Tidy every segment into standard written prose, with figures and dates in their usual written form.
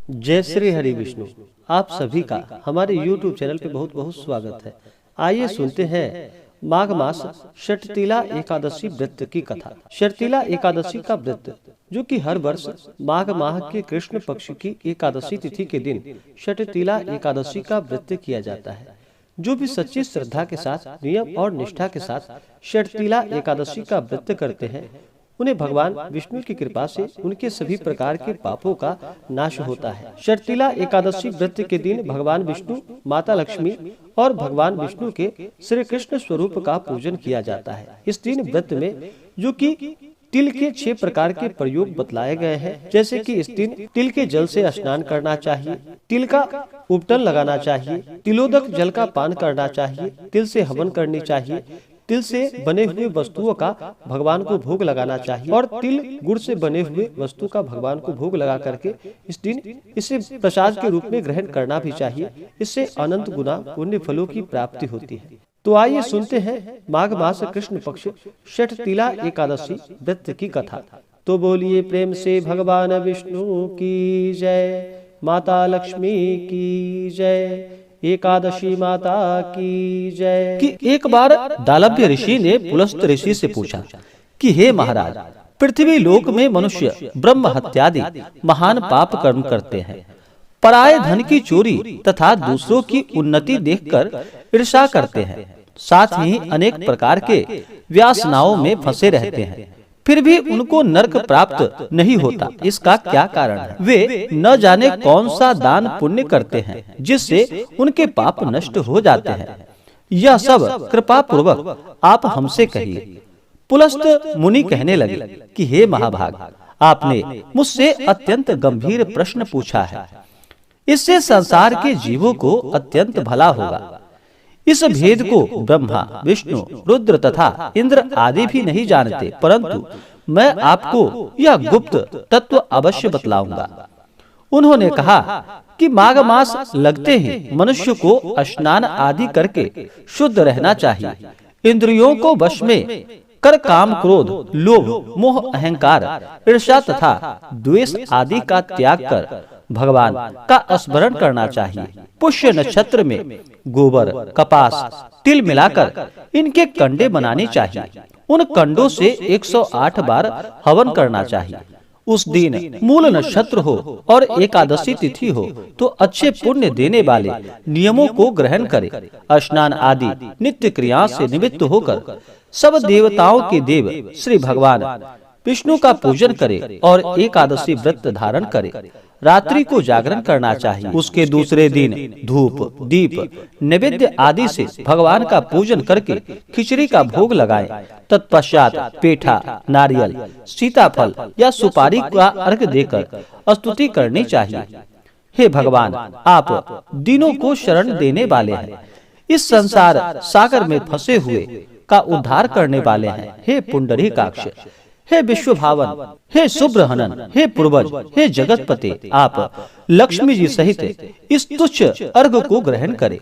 जय श्री हरि विष्णु। आप सभी का हमारे YouTube चैनल पे बहुत बहुत स्वागत है। आइए सुनते हैं माघ मास षटतिला एकादशी व्रत की कथा। षटतिला एकादशी का व्रत जो कि हर वर्ष माघ माह के कृष्ण पक्ष की एकादशी तिथि के दिन षटतिला एकादशी का व्रत किया जाता है। जो भी सच्ची श्रद्धा के साथ, नियम और निष्ठा के साथ षटतिला एकादशी का व्रत करते हैं, उन्हें भगवान विष्णु की कृपा से उनके सभी प्रकार के पापों का नाश होता है। षटतिला एकादशी व्रत के दिन भगवान विष्णु, माता लक्ष्मी और भगवान विष्णु के श्री कृष्ण स्वरूप का पूजन किया जाता है। इस दिन व्रत में जो कि तिल के 6 प्रकार के प्रयोग बतलाए गए हैं, जैसे कि इस दिन तिल के जल से स्नान करना चाहिए, तिल का उपटन लगाना चाहिए, तिलोदक जल का पान करना चाहिए, तिल से हवन करनी चाहिए, तिल से बने हुए वस्तुओं का भगवान को भोग लगाना चाहिए और तिल गुड़ से बने हुए वस्तु का भगवान को भोग लगा करके इस दिन इसे प्रसाद के रूप में ग्रहण करना भी चाहिए। इससे अनंत गुना पुण्य फलों की प्राप्ति होती है। तो आइए सुनते हैं माघ मास कृष्ण पक्ष षटतिला एकादशी व्रत की कथा। तो बोलिए प्रेम से भगवान विष्णु की जय, माता लक्ष्मी की जय, एकादशी माता की जय। कि एक बार दालभ्य ऋषि ने पुलस्त ऋषि से पूछा कि हे महाराज, पृथ्वी लोक में मनुष्य ब्रह्म हत्यादि महान पाप कर्म करते हैं, पराये धन की चोरी तथा दूसरों की उन्नति देखकर ईर्ष्या करते हैं, साथ ही अनेक प्रकार के व्यासनाओं में फंसे रहते हैं, फिर भी उनको नरक प्राप्त नहीं होता। इसका क्या कारण है? वे न जाने कौन सा दान पुण्य करते हैं जिससे उनके पाप नष्ट हो जाते हैं। यह सब कृपा पूर्वक आप हमसे कहिए। पुलस्त मुनि कहने लगे कि हे महाभाग, आपने मुझसे अत्यंत गंभीर प्रश्न पूछा है। इससे संसार के जीवों को अत्यंत भला होगा। इस भेद को ब्रह्मा, विष्णु, रुद्र तथा इंद्र आदि भी नहीं जानते, परंतु मैं आपको यह गुप्त तत्व अवश्य बतलाऊंगा। उन्होंने कहा कि माघ मास लगते ही मनुष्य को स्नान आदि करके शुद्ध रहना चाहिए। इंद्रियों को वश में कर काम, क्रोध, लोभ, मोह, अहंकार, ईर्ष्या तथा द्वेष आदि का त्याग कर भगवान का स्मरण करना चाहिए। पुष्य नक्षत्र में गोबर, कपास, तिल मिलाकर इनके कंडे बनाने चाहिए। उन कंडों से 108 बार हवन करना चाहिए। उस दिन मूल नक्षत्र हो और एकादशी तिथि हो तो अच्छे पुण्य देने वाले नियमों को ग्रहण करे। स्नान आदि नित्य क्रिया से निमित्त होकर सब देवताओं के देव श्री भगवान विष्णु का पूजन करे और एकादशी व्रत धारण करे। रात्रि को जागरण करना चाहिए। उसके दूसरे दिन धूप, दीप, नैवेद्य आदि से भगवान का पूजन करके खिचड़ी का भोग लगाएं। तत्पश्चात पेठा, नारियल, सीताफल या सुपारी का अर्घ देकर स्तुति करनी चाहिए। हे भगवान, आप दीनों को शरण देने वाले हैं, इस संसार सागर में फंसे हुए का उद्धार करने वाले हैं। हे पुंडरीकाक्ष, हे विश्व भावन, हे शुभ्रहनन, हे पूर्वज, हे जगतपते, आप लक्ष्मी जी सहित इस तुच्छ अर्घ को ग्रहण करें।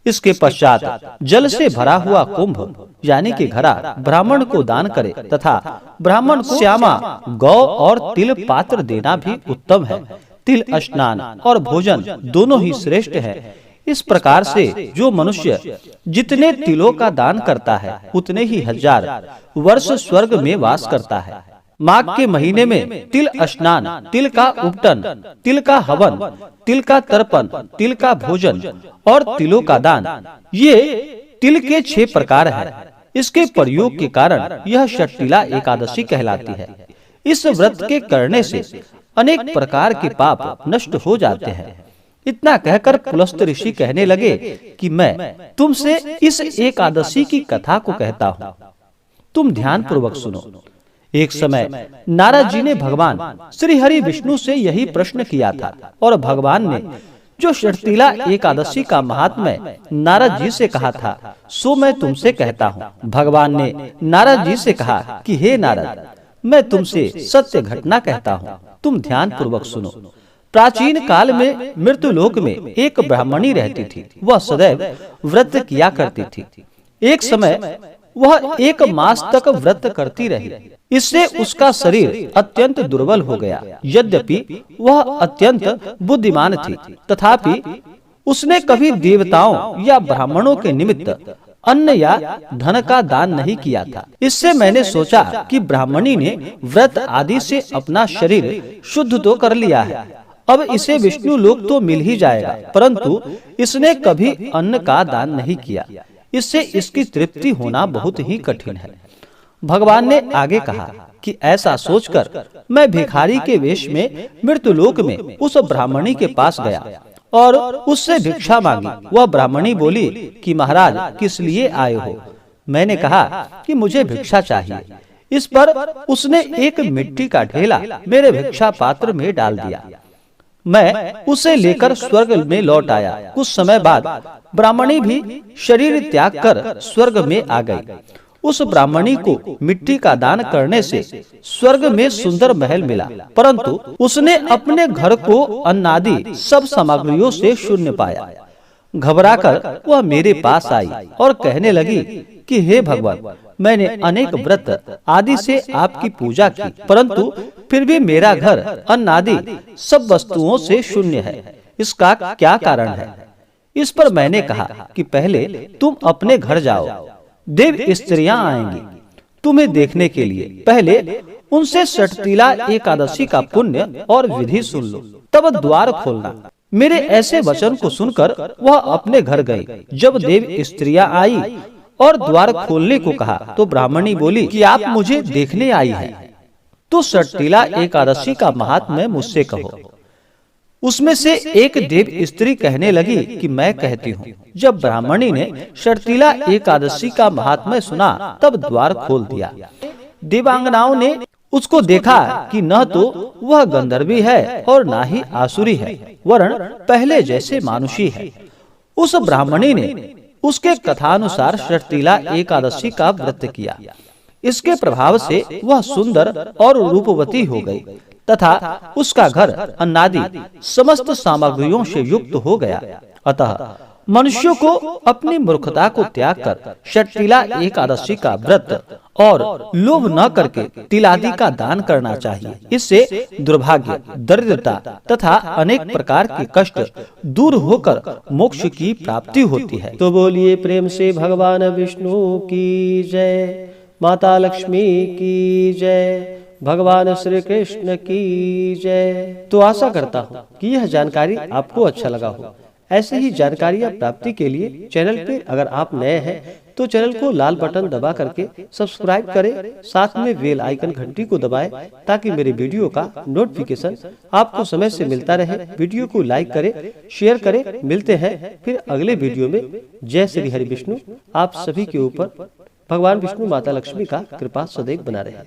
इसके पश्चात जल से भरा हुआ कुंभ यानी कि घड़ा ब्राह्मण को दान करे तथा ब्राह्मण को श्यामा, गौ और तिल पात्र देना भी उत्तम है। तिल स्नान और भोजन दोनों ही श्रेष्ठ है। इस प्रकार से जो मनुष्य जितने तिलों का दान करता है उतने ही 1000 वर्ष स्वर्ग में वास करता है। माघ के महीने में तिल स्नान, तिल का उपटन, तिल का हवन, तिल का तर्पण, तिल का भोजन और तिलों का दान, ये तिल के 6 प्रकार हैं। इसके प्रयोग के कारण यह षटतिला एकादशी कहलाती है। इस व्रत के करने से अनेक प्रकार के पाप नष्ट हो जाते हैं। इतना कहकर पुलस्त ऋषि कहने लगे कि मैं तुमसे इस एकादशी की कथा को कहता हूँ, तुम ध्यान पूर्वक सुनो। एक समय नारद जी ने भगवान श्री हरि विष्णु से यही प्रश्न किया था और भगवान ने जो षटतिला एकादशी का महात्म्य नारद जी से कहा था सो मैं तुमसे कहता हूँ। भगवान ने नारद जी से कहा कि हे नारद, मैं तुमसे सत्य घटना कहता हूँ, तुम ध्यान पूर्वक सुनो। प्राचीन काल में मृत्युलोक में एक ब्राह्मणी रहती थी। वह सदैव व्रत किया करती थी। एक समय वह 1 मास तक व्रत करती रही। इससे उसका शरीर अत्यंत दुर्बल हो गया। यद्यपि वह अत्यंत बुद्धिमान थी, तथापि उसने कभी देवताओं या ब्राह्मणों के निमित्त अन्न या धन का दान नहीं किया था। इससे मैंने सोचा कि ब्राह्मणी ने व्रत आदि से अपना शरीर शुद्ध तो कर लिया है, अब इसे विष्णु लोक तो मिल ही जाएगा, परंतु इसने कभी अन्न का दान नहीं किया। इससे इसकी तृप्ति होना बहुत ही कठिन है। भगवान ने आगे कहा कि ऐसा सोचकर मैं भिखारी के वेश में मृत्युलोक में उस ब्राह्मणी के पास गया और उससे भिक्षा मांगी। वह ब्राह्मणी बोली कि महाराज, किस लिए आए हो? मैंने कहा कि मुझे भिक्षा चाहिए। इस पर उसने एक मिट्टी का ढेला मेरे भिक्षा पात्र में डाल दिया। मैं उसे लेकर स्वर्ग में लौट आया। कुछ समय बाद ब्राह्मणी भी शरीर त्याग कर स्वर्ग में आ गई। उस ब्राह्मणी को मिट्टी का दान करने से स्वर्ग में सुंदर महल मिला, परंतु उसने अपने घर को अन्नादि सब सामग्रियों से शून्य पाया। घबराकर वह मेरे पास आई और कहने लगी कि हे भगवान, मैंने अनेक व्रत आदि से आपकी पूजा की, परंतु फिर भी मेरा घर अन्नादि सब वस्तुओं से शून्य है। इसका क्या कारण है? इस पर मैंने कहा कि पहले तुम अपने घर जाओ, देव स्त्रियां आएंगी तुम्हें देखने के लिए। पहले उनसे षटतिला एकादशी का पुण्य और विधि सुन लो, तब द्वार खोलना। मेरे ऐसे वचन को सुनकर वह अपने घर गई। जब देव स्त्रियां आई और द्वार खोलने को कहा तो ब्राह्मणी बोली कि आप मुझे देखने आई हैं, तो षटतिला एकादशी का महात्म्य मुझसे कहो। उसमें से एक देव स्त्री कहने लगी कि मैं कहती हूँ। जब ब्राह्मणी ने षटतिला एकादशी का महात्म्य सुना तब द्वार खोल दिया। देवांगनाओं ने उसको देखा कि न तो वह गंधर्वी है और न ही आसुरी है, वरन पहले जैसे मानुषी है। उस ब्राह्मणी ने उसके कथानुसार षटतिला एकादशी का व्रत किया। इसके प्रभाव से वह सुंदर और रूपवती हो गई तथा उसका घर अन्नादि समस्त सामग्रियों से युक्त हो गया। अतः मनुष्यों को अपनी मूर्खता को त्याग कर षटतिला एकादशी का व्रत और लोभ न करके तिलादि का दान करना चाहिए। इससे दुर्भाग्य, दरिद्रता तथा अनेक प्रकार के कष्ट दूर होकर मोक्ष की प्राप्ति होती है। तो बोलिए प्रेम से भगवान विष्णु की जय, माता लक्ष्मी की जय, भगवान श्री कृष्ण की जय। तो आशा करता हूँ कि यह जानकारी आपको अच्छा लगा हो। ऐसे ही जानकारियाँ प्राप्ति के लिए चैनल पे अगर आप नए हैं तो चैनल को लाल बटन दबा करके सब्सक्राइब करें, साथ में बेल आइकन घंटी को दबाएं ताकि मेरे वीडियो का नोटिफिकेशन आपको समय से मिलता रहे। वीडियो को लाइक करें, शेयर करें। मिलते हैं फिर अगले वीडियो में। जय श्री हरि विष्णु। आप सभी के ऊपर भगवान विष्णु माता लक्ष्मी का कृपा सदैव बना रहे।